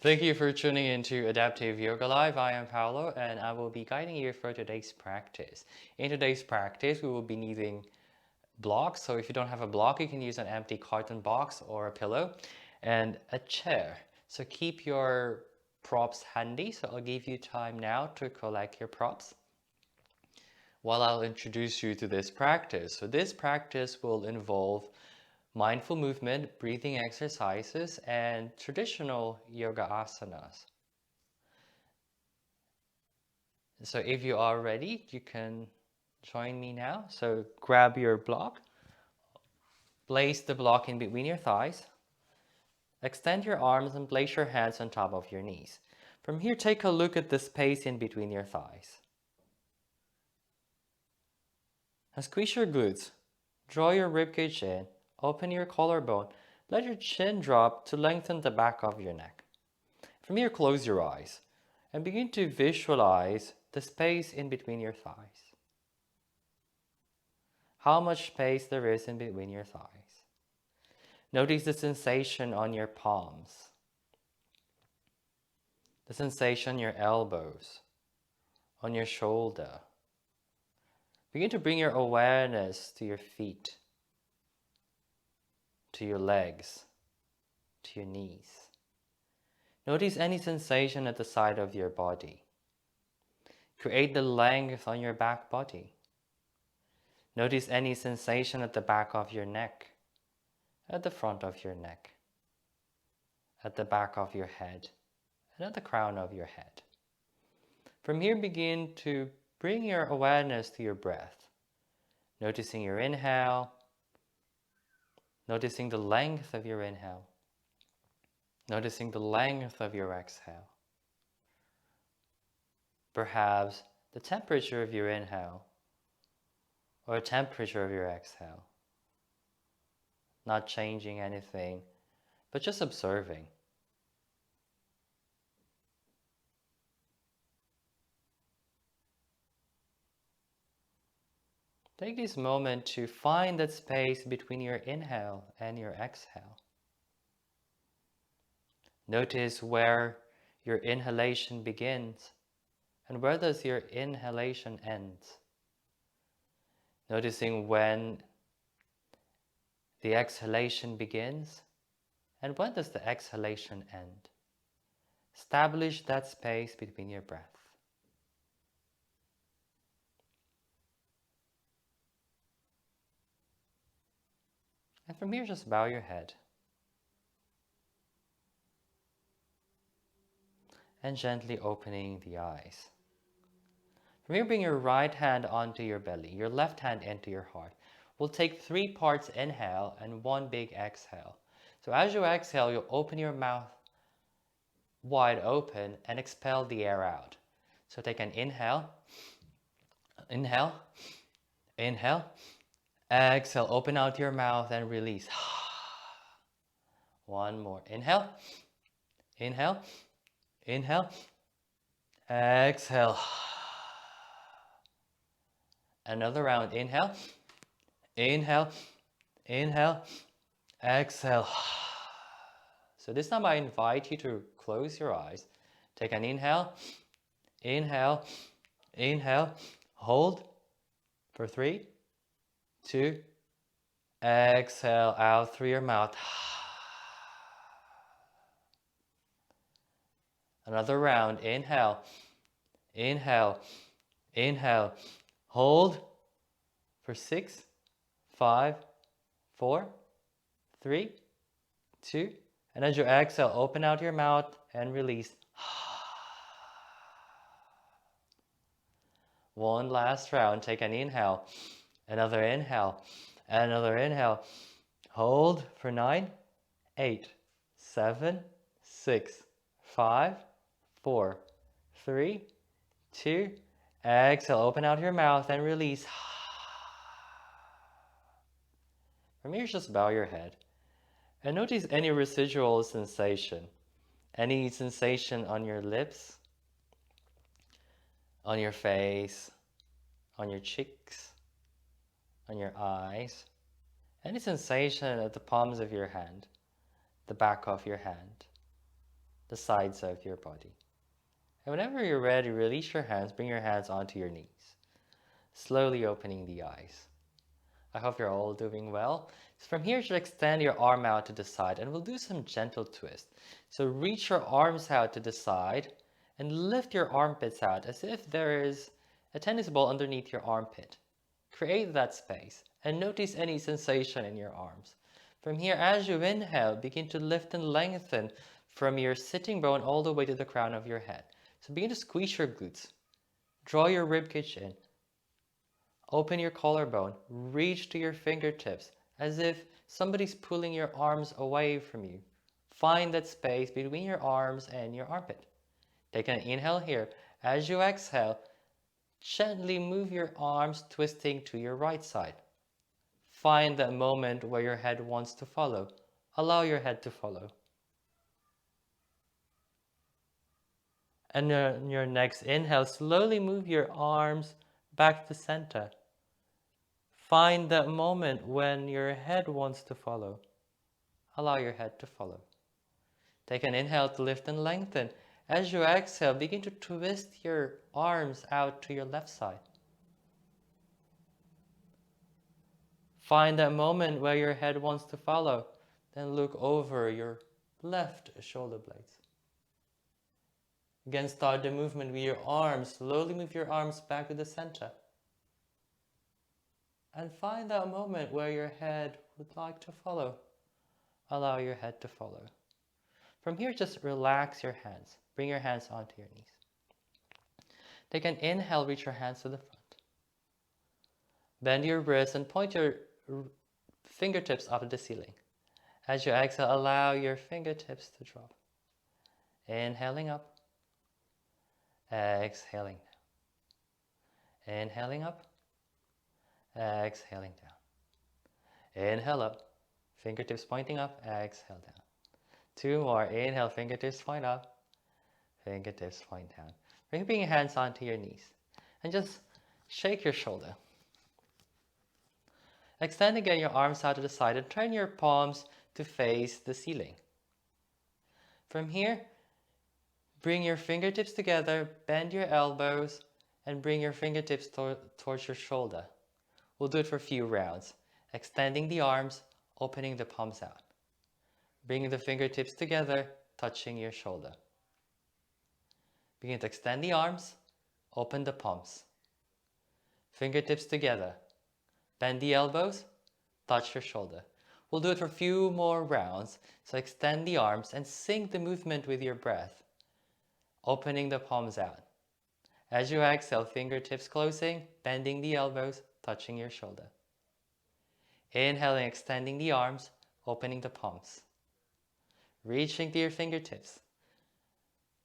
Thank you for tuning into Adaptive Yoga Live. I am Paolo and I will be guiding you for today's practice. In today's practice, we will be needing blocks. So if you don't have a block, you can use an empty carton box or a pillow and a chair. So keep your props handy. So I'll give you time now to collect your props while I'll introduce you to this practice. So this practice will involve mindful movement, breathing exercises, and traditional yoga asanas. So if you are ready, you can join me now. So grab your block, place the block in between your thighs, extend your arms and place your hands on top of your knees. From here, take a look at the space in between your thighs. And squeeze your glutes, draw your ribcage in, open your collarbone, let your chin drop to lengthen the back of your neck. From here, close your eyes and begin to visualize the space in between your thighs. How much space there is in between your thighs. Notice the sensation on your palms, the sensation on your elbows, on your shoulder. Begin to bring your awareness to your feet, to your legs, to your knees. Notice any sensation at the side of your body. Create the length on your back body. Notice any sensation at the back of your neck, at the front of your neck, at the back of your head, and at the crown of your head. From here, begin to bring your awareness to your breath, noticing your inhale, noticing the length of your inhale, noticing the length of your exhale. Perhaps the temperature of your inhale or the temperature of your exhale. Not changing anything, but just observing. Take this moment to find that space between your inhale and your exhale. Notice where your inhalation begins and where does your inhalation end. Noticing when the exhalation begins and when does the exhalation end. Establish that space between your breath. And from here, just bow your head. And gently opening the eyes. From here, bring your right hand onto your belly, your left hand into your heart. We'll take 3 parts inhale and 1 big exhale. So as you exhale, you'll open your mouth wide open and expel the air out. So take an inhale, inhale, inhale, exhale, open out your mouth and release. One more, inhale, inhale, inhale, exhale. Another round, inhale, inhale, inhale, exhale. So this time I invite you to close your eyes. Take an inhale, inhale, inhale, hold for 3, 2, exhale out through your mouth. Another round, inhale, inhale, inhale, hold for 6, 5, 4, 3, 2, and as you exhale, open out your mouth and release. One last round, take an inhale, another inhale, another inhale. Hold for 9, 8, 7, 6, 5, 4, 3, 2, exhale, open out your mouth and release. From here, just bow your head and notice any residual sensation, any sensation on your lips, on your face, on your cheeks, on your eyes, any sensation at the palms of your hand, the back of your hand, the sides of your body. And whenever you're ready, release your hands, bring your hands onto your knees, slowly opening the eyes. I hope you're all doing well. So from here, just extend your arm out to the side and we'll do some gentle twist. So reach your arms out to the side and lift your armpits out as if there is a tennis ball underneath your armpit. Create that space and notice any sensation in your arms. From here, as you inhale, begin to lift and lengthen from your sitting bone all the way to the crown of your head. So begin to squeeze your glutes. Draw your ribcage in. Open your collarbone. Reach to your fingertips as if somebody's pulling your arms away from you. Find that space between your arms and your armpit. Take an inhale here. As you exhale, gently move your arms, twisting to your right side. Find that moment where your head wants to follow. Allow your head to follow. And on your next inhale, slowly move your arms back to center. Find that moment when your head wants to follow. Allow your head to follow. Take an inhale to lift and lengthen. As you exhale, begin to twist your arms out to your left side. Find that moment where your head wants to follow. Then look over your left shoulder blades. Again, start the movement with your arms. Slowly move your arms back to the center. And find that moment where your head would like to follow. Allow your head to follow. From here, just relax your hands. Bring your hands onto your knees. Take an inhale, reach your hands to the front. Bend your wrists and point your fingertips up to the ceiling. As you exhale, allow your fingertips to drop. Inhaling up. Exhaling down. Inhaling up. Exhaling down. Inhale up. Fingertips pointing up. Exhale down. 2 more. Inhale, fingertips point up. Fingertips point down. Bring your hands onto your knees. And just shake your shoulder. Extend again your arms out to the side and turn your palms to face the ceiling. From here, bring your fingertips together, bend your elbows, and bring your fingertips towards your shoulder. We'll do it for a few rounds. Extending the arms, opening the palms out. Bringing the fingertips together, touching your shoulder. Begin to extend the arms, open the palms. Fingertips together. Bend the elbows, touch your shoulder. We'll do it for a few more rounds. So extend the arms and sync the movement with your breath. Opening the palms out. As you exhale, fingertips closing, bending the elbows, touching your shoulder. Inhaling, extending the arms, opening the palms. Reaching to your fingertips.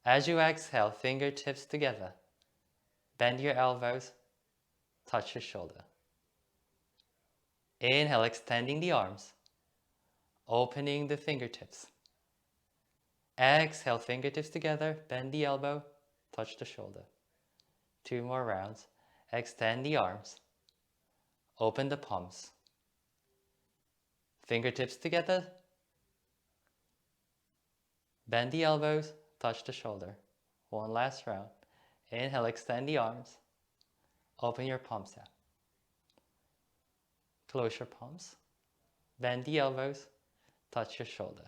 As you exhale, fingertips together. Bend your elbows, touch your shoulder. Inhale, extending the arms, opening the fingertips. Exhale, fingertips together, bend the elbow, touch the shoulder. 2 more rounds. Extend the arms, open the palms. Fingertips together, bend the elbows, touch the shoulder. 1 last round. Inhale, extend the arms, open your palms out. Close your palms, bend the elbows, touch your shoulder.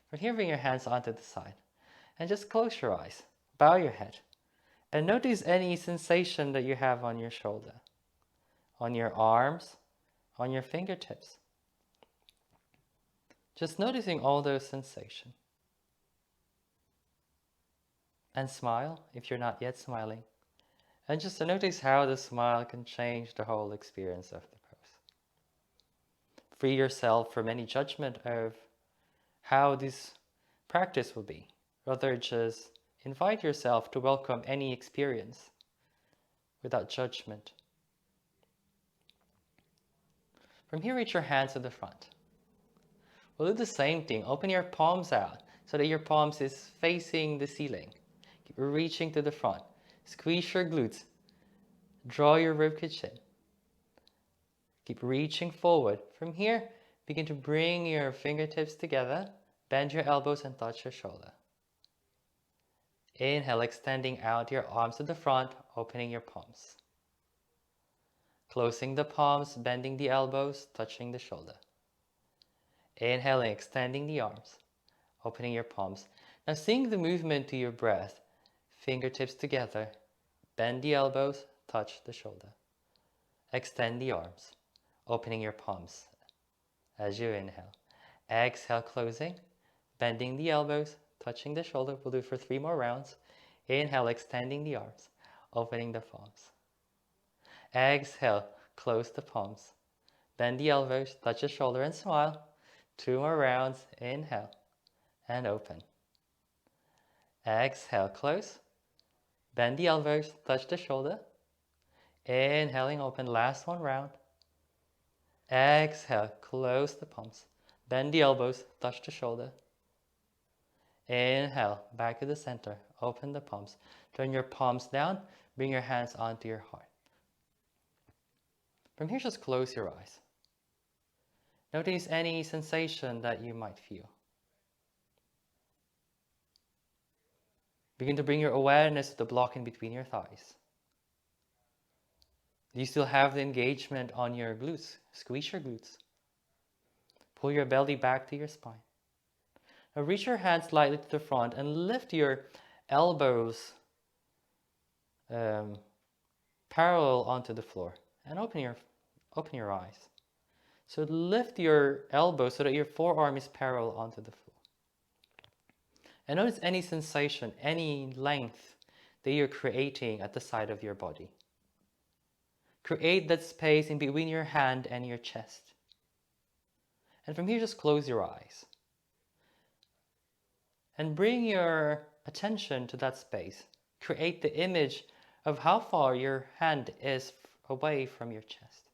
From here, bring your hands onto the side and just close your eyes, bow your head, and notice any sensation that you have on your shoulder, on your arms, on your fingertips. Just noticing all those sensations. And smile if you're not yet smiling. And just notice how the smile can change the whole experience of the pose. Free yourself from any judgment of how this practice will be. Rather, just invite yourself to welcome any experience without judgment. From here, reach your hands to the front. We'll do the same thing. Open your palms out so that your palms is facing the ceiling. Keep reaching to the front. Squeeze your glutes. Draw your ribcage in. Keep reaching forward. From here, begin to bring your fingertips together. Bend your elbows and touch your shoulder. Inhale, extending out your arms to the front, opening your palms. Closing the palms, bending the elbows, touching the shoulder. Inhaling, extending the arms, opening your palms. Now sing the movement to your breath. Fingertips together, bend the elbows, touch the shoulder. Extend the arms, opening your palms as you inhale. Exhale, closing, bending the elbows, touching the shoulder. We'll do it for 3 more rounds. Inhale, extending the arms, opening the palms. Exhale, close the palms. Bend the elbows, touch the shoulder and smile. 2 more rounds. Inhale and open. Exhale, close. Bend the elbows, touch the shoulder. Inhaling, open. Last 1 round. Exhale, close the palms. Bend the elbows, touch the shoulder. Inhale, back to the center. Open the palms. Turn your palms down. Bring your hands onto your heart. From here, just close your eyes. Notice any sensation that you might feel. Begin to bring your awareness to the block in between your thighs. Do you still have the engagement on your glutes? Squeeze your glutes. Pull your belly back to your spine. Now reach your hands slightly to the front and lift your elbows parallel onto the floor. And open your eyes. So lift your elbow so that your forearm is parallel onto the floor. And notice any sensation, any length that you're creating at the side of your body. Create that space in between your hand and your chest. And from here, just close your eyes. And bring your attention to that space. Create the image of how far your hand is away from your chest.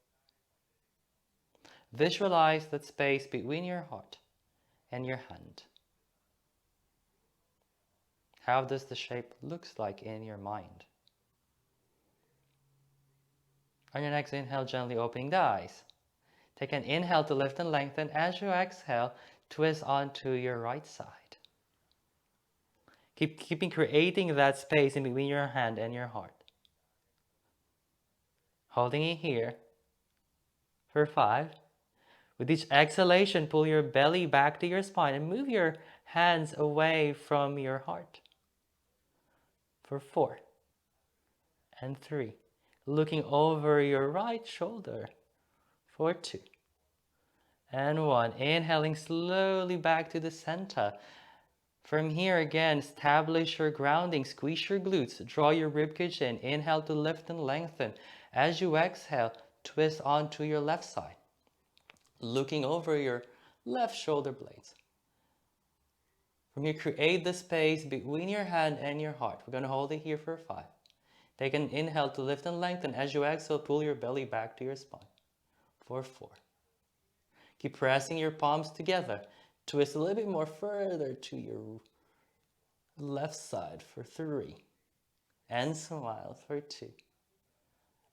Visualize that space between your heart and your hand. How does the shape look like in your mind? On your next inhale, gently opening the eyes. Take an inhale to lift and lengthen. As you exhale, twist onto your right side. Keeping creating that space in between your hand and your heart. Holding it here for 5. With each exhalation, pull your belly back to your spine and move your hands away from your heart. For 4 and 3. Looking over your right shoulder. For 2 and 1. Inhaling slowly back to the center. From here again, establish your grounding. Squeeze your glutes. Draw your ribcage in. Inhale to lift and lengthen. As you exhale, twist onto your left side. Looking over your left shoulder blades. From here, create the space between your hand and your heart. We're going to hold it here for 5. Take an inhale to lift and lengthen. As you exhale, pull your belly back to your spine. For 4. Keep pressing your palms together. Twist a little bit more further to your left side for 3. And smile for 2.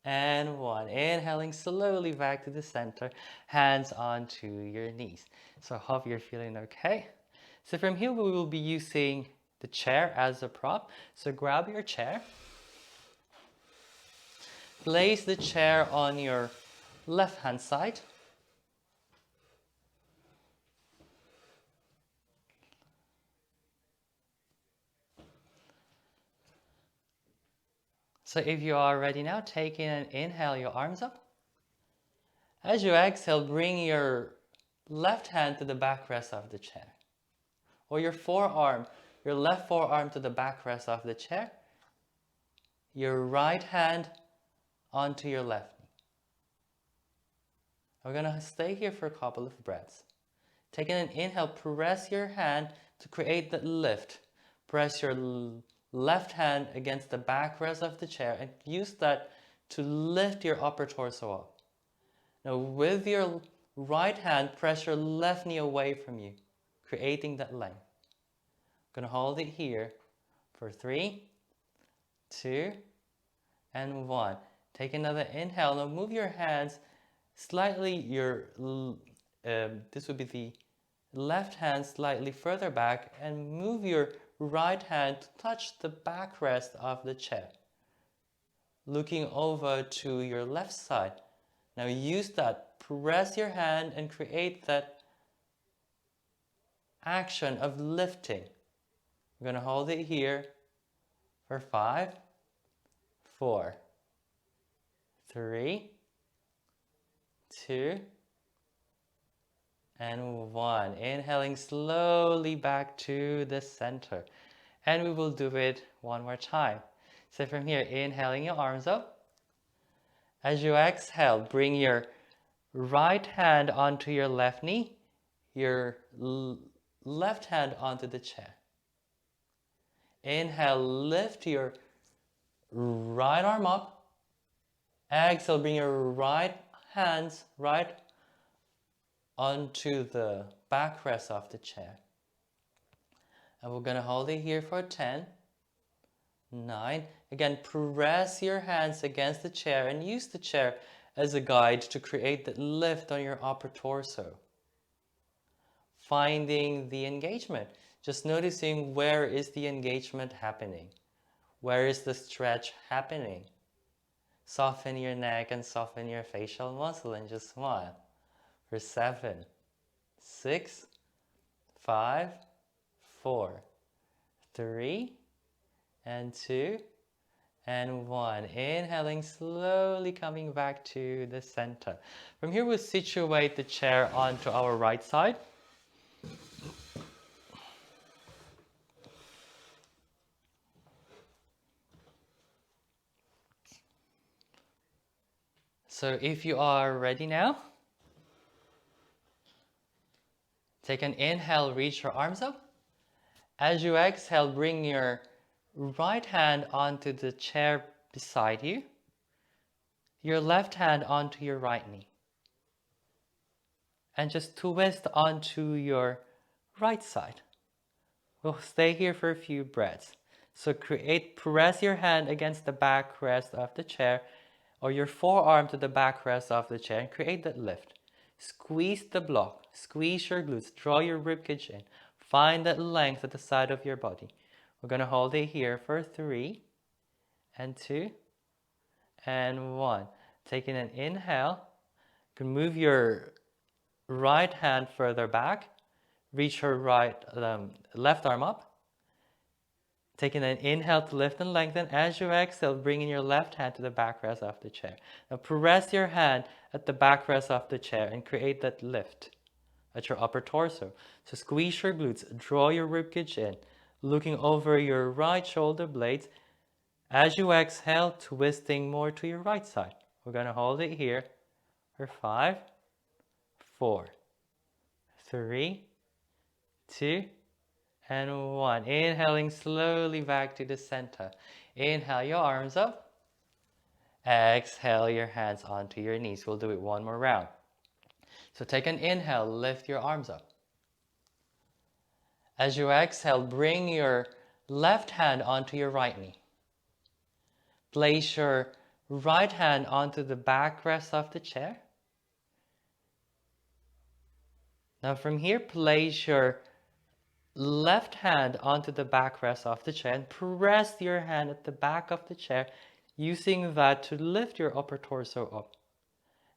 And 1. Inhaling slowly back to the center. Hands onto your knees. So I hope you're feeling okay. So from here we will be using the chair as a prop. So grab your chair. Place the chair on your left hand side. So if you are ready now, take in and inhale your arms up. As you exhale, bring your left hand to the backrest of the chair. Or your left forearm to the backrest of the chair. Your right hand onto your left knee. We're going to stay here for a couple of breaths. Taking an inhale, press your hand to create that lift. Press your left hand against the backrest of the chair and use that to lift your upper torso up. Now with your right hand, press your left knee away from you, creating that length. I'm going to hold it here for 3, 2, and 1. Take another inhale. Now move your hands slightly, this would be the left hand slightly further back, and move your right hand to touch the backrest of the chair, looking over to your left side. Now use that, press your hand and create that action of lifting. We're going to hold it here for 5, 4, 3, 2, and 1. Inhaling slowly back to the center. And we will do it one more time. So from here, inhaling your arms up. As you exhale, bring your right hand onto your left knee, your left hand onto the chair. Inhale, lift your right arm up. Exhale, bring your right hands right onto the backrest of the chair. And we're going to hold it here for 10, 9. Again, press your hands against the chair and use the chair as a guide to create that lift on your upper torso. Finding the engagement. Just noticing where is the engagement happening. Where is the stretch happening? Soften your neck and soften your facial muscle and just smile. For 7, 6, 5, 4, 3, and 2, and 1. Inhaling, slowly coming back to the center. From here, we'll situate the chair onto our right side. So if you are ready now, take an inhale, reach your arms up. As you exhale, bring your right hand onto the chair beside you, your left hand onto your right knee, and just twist onto your right side. We'll stay here for a few breaths. So press your hand against the backrest of the chair or your forearm to the backrest of the chair and create that lift. Squeeze the block, squeeze your glutes, draw your ribcage in. Find that length at the side of your body. We're going to hold it here for 3, and 2, and 1. Taking an inhale, you can move your right hand further back, reach your left arm up. Taking an inhale to lift and lengthen. As you exhale, bringing your left hand to the backrest of the chair. Now press your hand at the backrest of the chair and create that lift at your upper torso. So squeeze your glutes, draw your ribcage in, looking over your right shoulder blades. As you exhale, twisting more to your right side. We're going to hold it here for 5, 4, 3, 2, and 1. Inhaling slowly back to the center. Inhale your arms up. Exhale your hands onto your knees. We'll do it one more round. So take an inhale, lift your arms up. As you exhale, bring your left hand onto your right knee. Place your right hand onto the backrest of the chair. Now from here, place your left hand onto the backrest of the chair and press your hand at the back of the chair, using that to lift your upper torso up.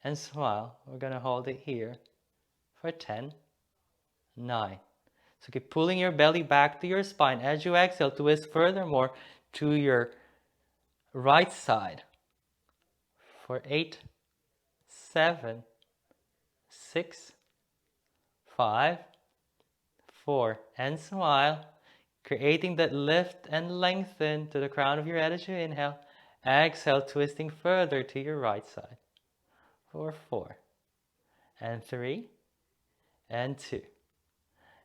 And smile. We're going to hold it here for 10, 9. So keep pulling your belly back to your spine. As you exhale, twist furthermore to your right side for 8, 7, 6, 5, 4, and smile, creating that lift and lengthen to the crown of your head as you inhale. Exhale, twisting further to your right side for 4, and 3, and 2,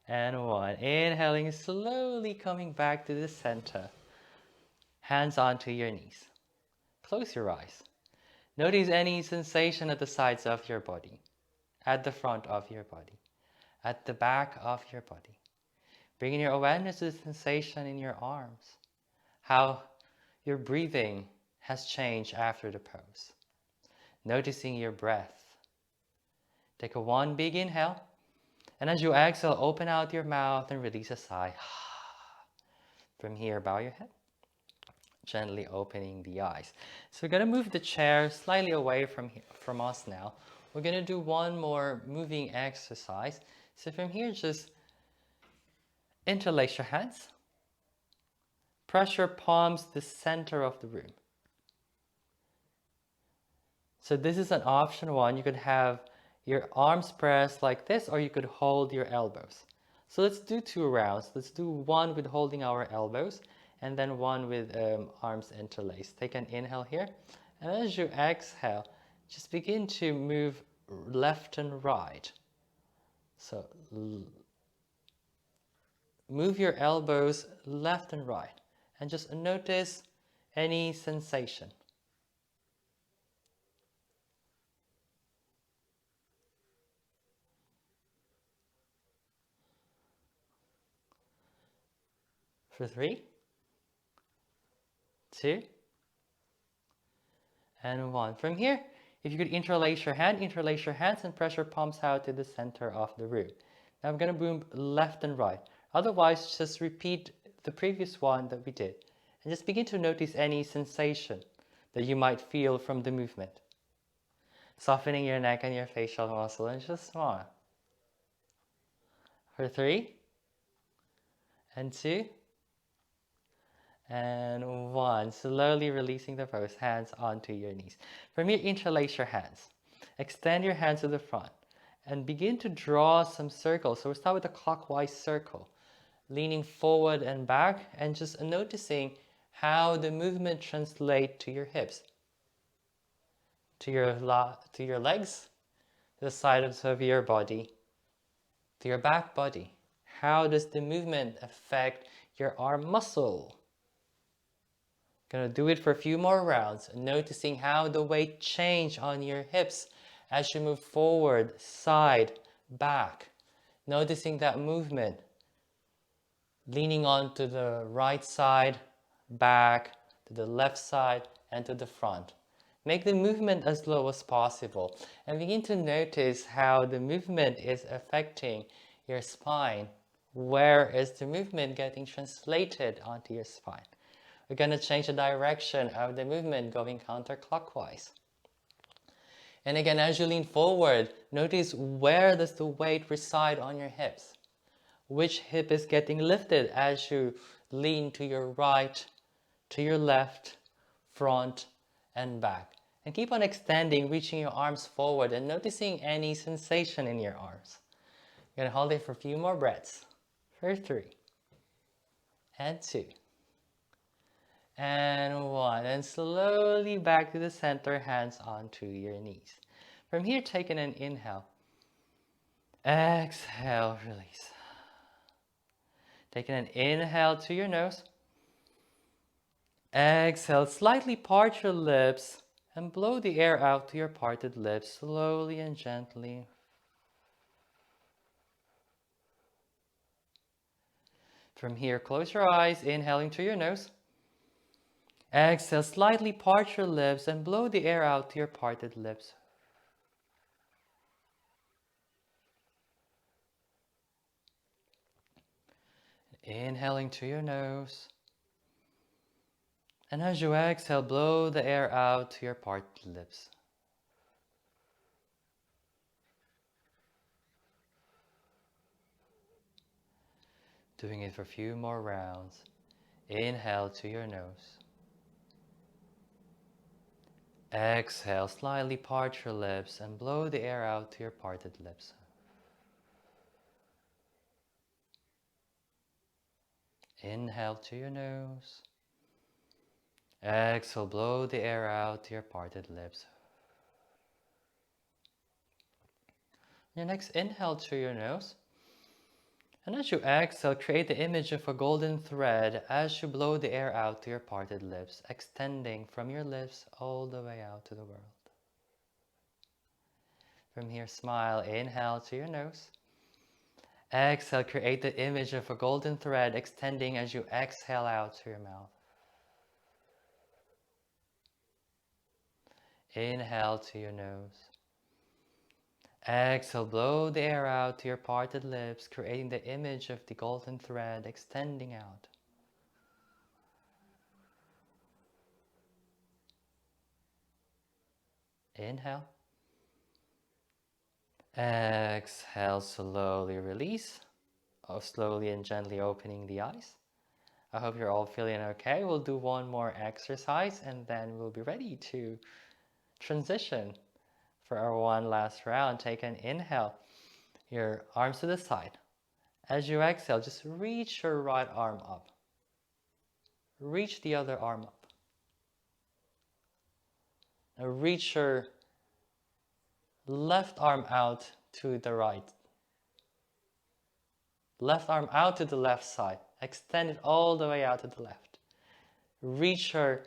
and 1. Inhaling, slowly coming back to the center. Hands onto your knees. Close your eyes. Notice any sensation at the sides of your body, at the front of your body, at the back of your body. Bringing your awareness to the sensation in your arms, how your breathing has changed after the pose. Noticing your breath. Take a one big inhale, and as you exhale, open out your mouth and release a sigh. From here, bow your head, gently opening the eyes. So we're going to move the chair slightly away from us now. We're going to do one more moving exercise. So from here, just interlace your hands. Press your palms to the center of the room. So this is an option one. You could have your arms pressed like this, or you could hold your elbows. So let's do 2 rounds. Let's do one with holding our elbows, and then one with arms interlaced. Take an inhale here, and as you exhale, just begin to move left and right. So move your elbows left and right, and just notice any sensation. For 3, 2, and 1. From here, if you could interlace your hands and press your palms out to the center of the room. Now I'm going to move left and right. Otherwise, just repeat the previous one that we did. And just begin to notice any sensation that you might feel from the movement. Softening your neck and your facial muscle and just smile. For 3, and 2, and 1. Slowly releasing the pose, hands onto your knees. From here, interlace your hands. Extend your hands to the front and begin to draw some circles. So we'll start with a clockwise circle, leaning forward and back, and just noticing how the movement translates to your hips, to your legs, to the sides of your body, to your back body. How does the movement affect your arm muscle? Gonna do it for a few more rounds, noticing how the weight change on your hips as you move forward, side, back. Noticing that movement, leaning on to the right side, back, to the left side, and to the front. Make the movement as slow as possible and begin to notice how the movement is affecting your spine. Where is the movement getting translated onto your spine? We're going to change the direction of the movement, going counterclockwise. And again, as you lean forward, notice where does the weight reside on your hips? Which hip is getting lifted as you lean to your right, to your left, front, and back. And keep on extending, reaching your arms forward and noticing any sensation in your arms. You're going to hold it for a few more breaths. For 3, and 2, and 1, and slowly back to the center, hands onto your knees. From here, taking an inhale, exhale, release. Taking an inhale to your nose, exhale, slightly part your lips and blow the air out to your parted lips, slowly and gently. From here, close your eyes, inhaling through your nose. Exhale, slightly part your lips and blow the air out to your parted lips. Inhaling through your nose. And as you exhale, blow the air out to your parted lips. Doing it for a few more rounds. Inhale to your nose. Exhale, slightly part your lips and blow the air out to your parted lips. Inhale to your nose. Exhale, blow the air out to your parted lips. Your next inhale through your nose. And as you exhale, create the image of a golden thread as you blow the air out to your parted lips, extending from your lips all the way out to the world. From here, smile. Inhale to your nose. Exhale, create the image of a golden thread extending as you exhale out to your mouth. Inhale to your nose. Exhale, blow the air out to your parted lips, creating the image of the golden thread extending out. Inhale. Exhale, slowly release. Slowly and gently opening the eyes. I hope you're all feeling okay. We'll do one more exercise and then we'll be ready to transition for our one last round. Take an inhale. Your arms to the side. As you exhale, just reach your right arm up. Reach the other arm up. Now reach your left arm out to the right. Left arm out to the left side. Extend it all the way out to the left. Reach your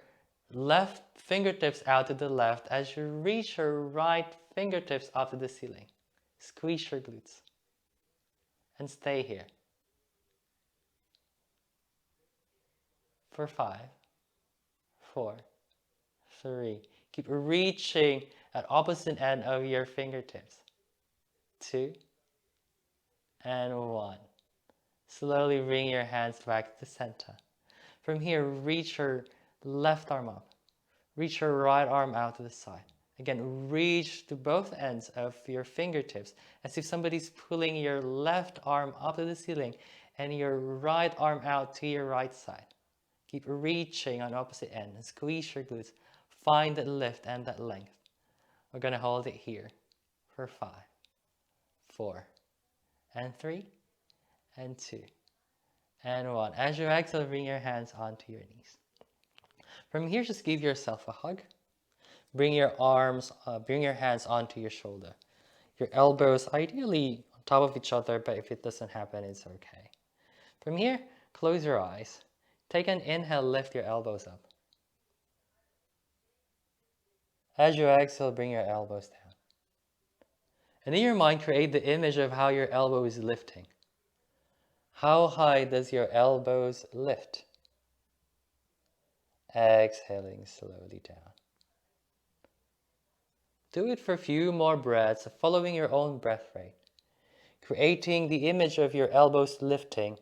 left fingertips out to the left as you reach your right fingertips up to the ceiling. Squeeze your glutes. And stay here. For 5, 4, 3. Keep reaching at opposite end of your fingertips. 2 and 1. Slowly bring your hands back to center. From here, reach your left arm up. Reach your right arm out to the side. Again, reach to both ends of your fingertips as if somebody's pulling your left arm up to the ceiling and your right arm out to your right side. Keep reaching on opposite end and squeeze your glutes. Find that lift and that length. We're going to hold it here for 5, 4, and 3, and 2, and 1. As you exhale, bring your hands onto your knees. From here, just give yourself a hug. Bring your hands onto your shoulder. Your elbows ideally on top of each other, but if it doesn't happen, it's okay. From here, close your eyes. Take an inhale, lift your elbows up. As you exhale, bring your elbows down. And in your mind, create the image of how your elbow is lifting. How high does your elbows lift? Exhaling slowly down. Do it for a few more breaths, following your own breath rate. Creating the image of your elbows lifting.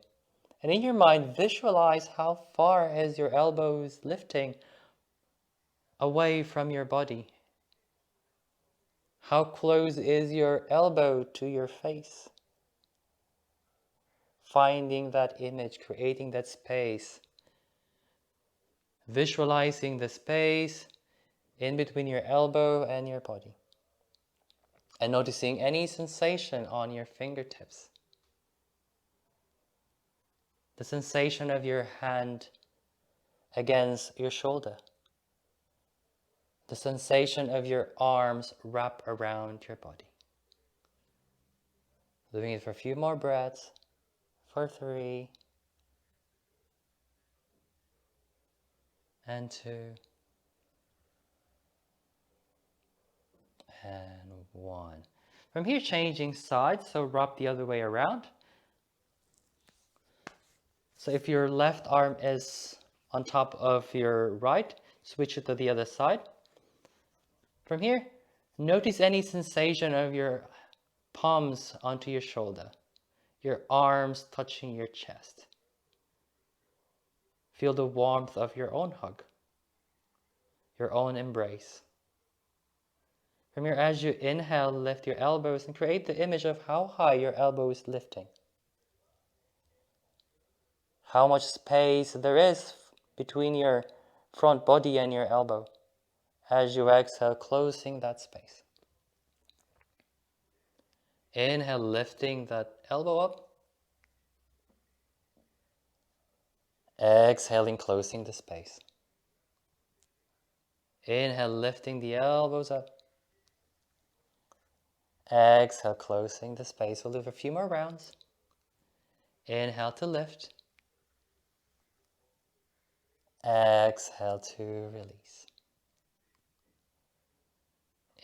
And in your mind, visualize how far is your elbows lifting away from your body. How close is your elbow to your face? Finding that image, creating that space. Visualizing the space in between your elbow and your body. And noticing any sensation on your fingertips. The sensation of your hand against your shoulder. The sensation of your arms wrap around your body. Doing it for a few more breaths. For 3, and 2, and 1. From here, changing sides, so wrap the other way around. So if your left arm is on top of your right, switch it to the other side. From here, notice any sensation of your palms onto your shoulder, your arms touching your chest. Feel the warmth of your own hug, your own embrace. From here, as you inhale, lift your elbows and create the image of how high your elbow is lifting. How much space there is between your front body and your elbow. As you exhale, closing that space. Inhale, lifting that elbow up. Exhaling, closing the space. Inhale, lifting the elbows up. Exhale, closing the space. We'll do a few more rounds. Inhale to lift. Exhale to release.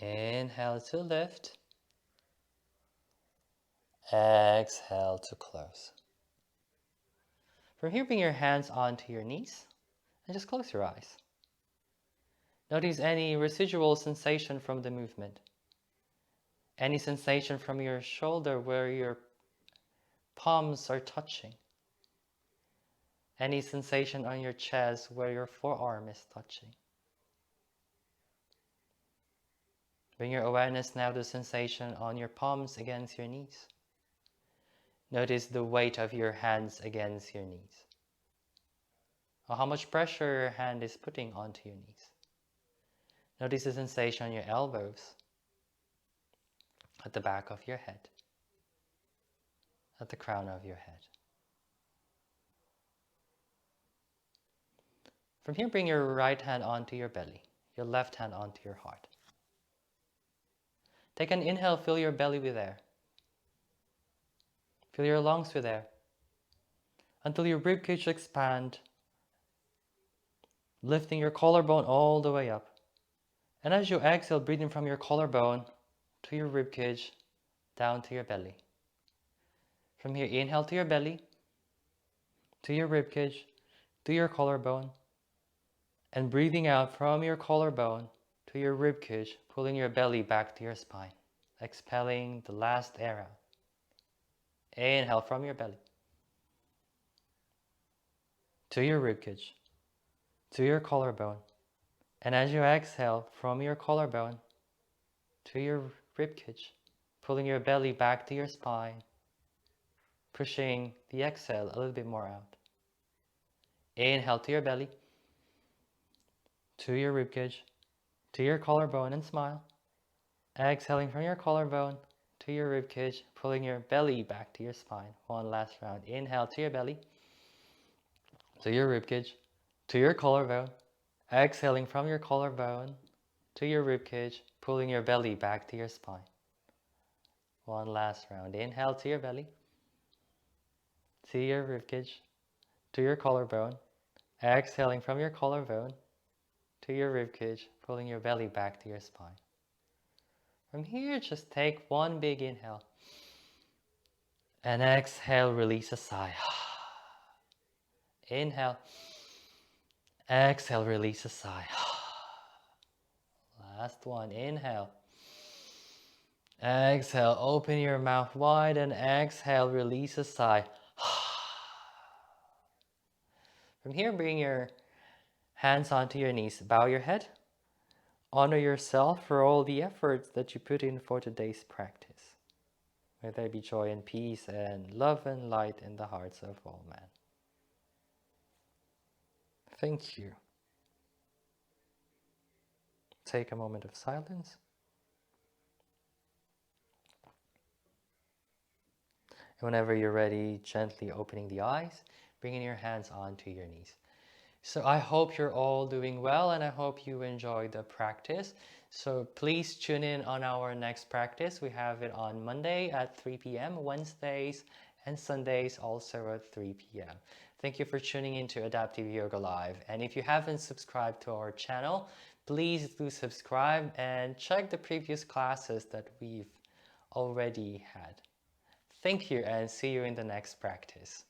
Inhale to lift. Exhale to close. From here, bring your hands onto your knees and just close your eyes. Notice any residual sensation from the movement. Any sensation from your shoulder where your palms are touching. Any sensation on your chest where your forearm is touching. Bring your awareness now to the sensation on your palms against your knees. Notice the weight of your hands against your knees, or how much pressure your hand is putting onto your knees. Notice the sensation on your elbows, at the back of your head, at the crown of your head. From here, bring your right hand onto your belly, your left hand onto your heart. Take an inhale, fill your belly with air. Fill your lungs with air until your ribcage expand, lifting your collarbone all the way up. And as you exhale, breathe in from your collarbone to your ribcage, down to your belly. From here, inhale to your belly, to your ribcage, to your collarbone, and breathing out from your collarbone to your ribcage, pulling your belly back to your spine, expelling the last air out. Inhale from your belly, to your ribcage, to your collarbone, and as you exhale from your collarbone to your ribcage, pulling your belly back to your spine, pushing the exhale a little bit more out. Inhale to your belly, to your ribcage, to your collarbone, and smile. Exhaling from your collarbone to your ribcage, pulling your belly back to your spine. One last round. Inhale to your belly, to your ribcage, to your collarbone. Exhaling from your collarbone to your ribcage, pulling your belly back to your spine. One last round. Inhale to your belly, to your ribcage, to your collarbone. Exhaling from your collarbone to your ribcage, pulling your belly back to your spine. From here, just take one big inhale. And exhale, release a sigh. Inhale. Exhale, release a sigh. Last one. Inhale. Exhale, open your mouth wide and exhale, release a sigh. From here, bring your hands onto your knees. Bow your head. Honor yourself for all the efforts that you put in for today's practice. May there be joy and peace and love and light in the hearts of all men. Thank you. Take a moment of silence. And whenever you're ready, gently opening the eyes, bringing your hands onto your knees. So I hope you're all doing well and I hope you enjoyed the practice. So please tune in on our next practice. We have it on Monday at 3 p.m., Wednesdays and Sundays also at 3 p.m. Thank you for tuning in to Adaptive Yoga Live. And if you haven't subscribed to our channel, please do subscribe and check the previous classes that we've already had. Thank you and see you in the next practice.